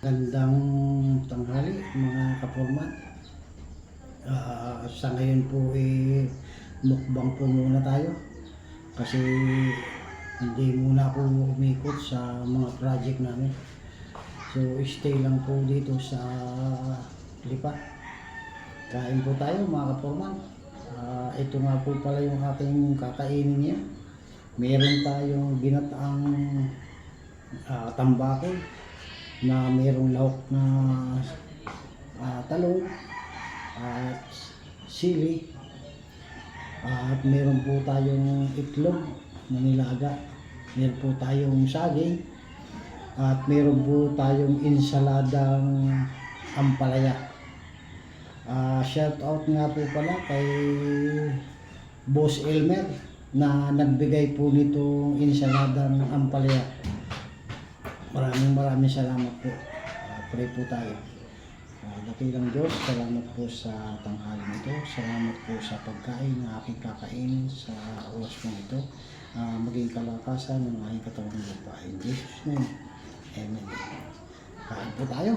Gandang tanghali mga kaporman. Sa ngayon po mukbang po muna tayo kasi hindi muna ako umikot sa mga project namin. So stay lang po dito sa Lipa. Kain po tayo mga kaporman. Ito nga po pala yung aking kakainin niya. Meron tayong ginataang tambakol na mayroong lahok na talong at sili, at meron po tayong itlog na nilaga, meron po tayong saging, at meron po tayong insaladang ampalaya. Shout out nga po pala kay Boss Elmer na nagbigay po nitong insaladang ampalaya. Maraming salamat po. Pray po tayo. Dakilang Diyos, salamat po sa tanghali nito. Salamat po sa pagkain na aking kakainin sa oras po ito. Maging kalakasan ng aking katawang lupa. In Jesus' name, Amen. Kain po tayo.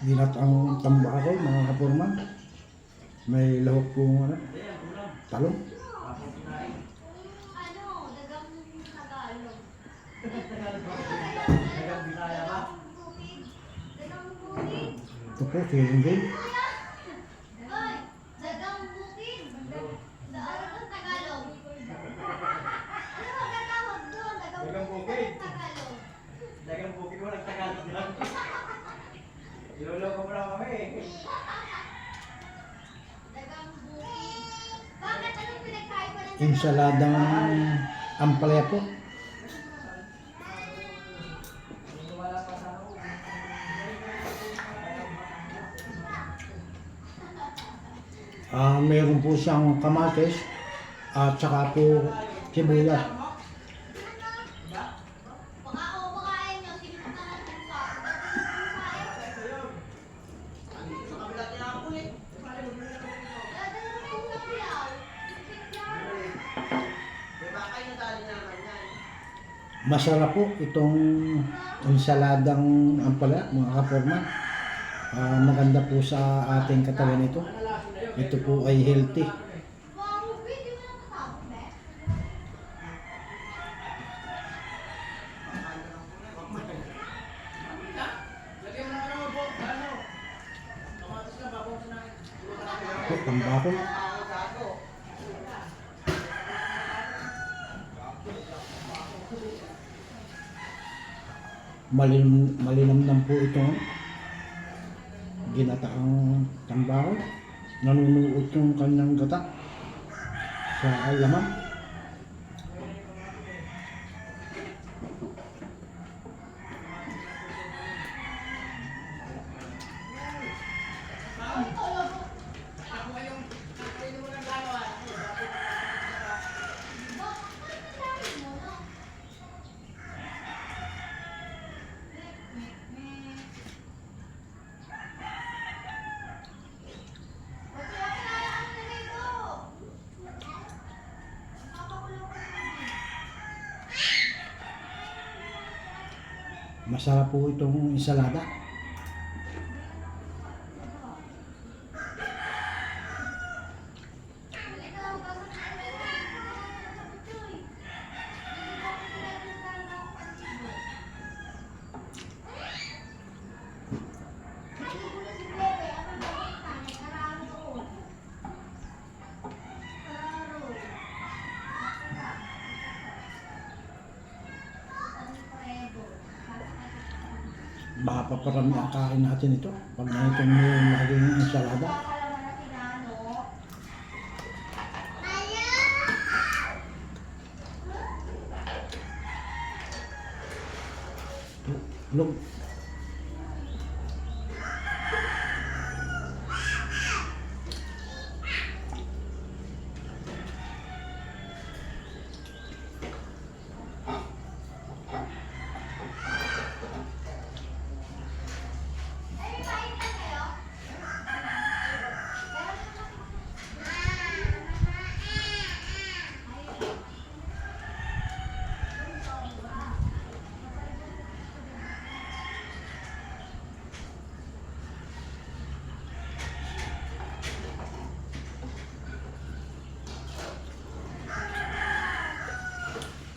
Ginataang tambakol mga kapurman. May lahok po talong. Ito po, feeling good. Iloloko mo lang kami. Insaladang ampalaya po. Meron po siyang kamatis at saka po sibuyas. Masarap po itong insaladang ampalaya mga kaporman. Maganda po sa ating katawan ito. Ito po ay healthy. Tambakol. Malinamnam po itong ginataang tambakol. Nanunuot yung kanyang gata sa laman. Masarap po itong insalada. Mapaparami ang kain natin ito pag ganitong yung laging insalada. Log.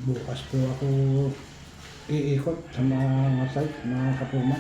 Bukas po ako iikot sa mga site, mga kapuma.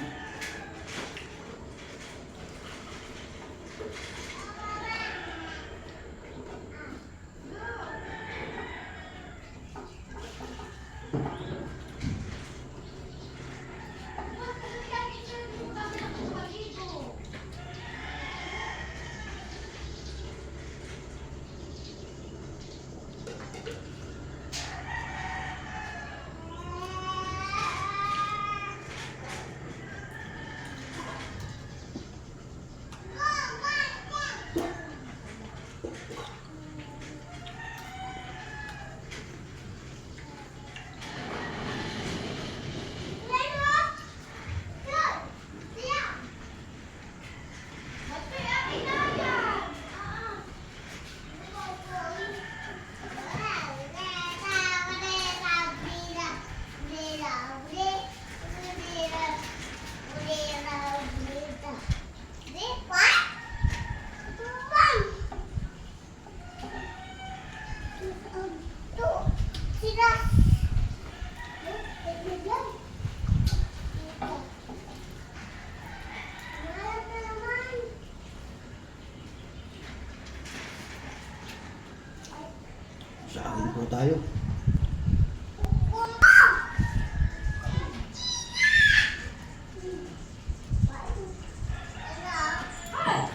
Sa akin po tayo.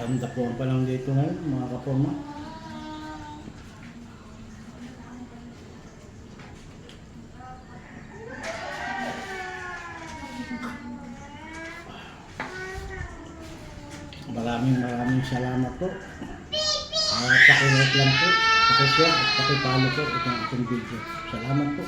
Ang tapuan pa lang dito ngayon, mga kapoma. Maraming salamat po. Paki-like lang po, paki-share at paki-follow po itong ating video. Salamat po.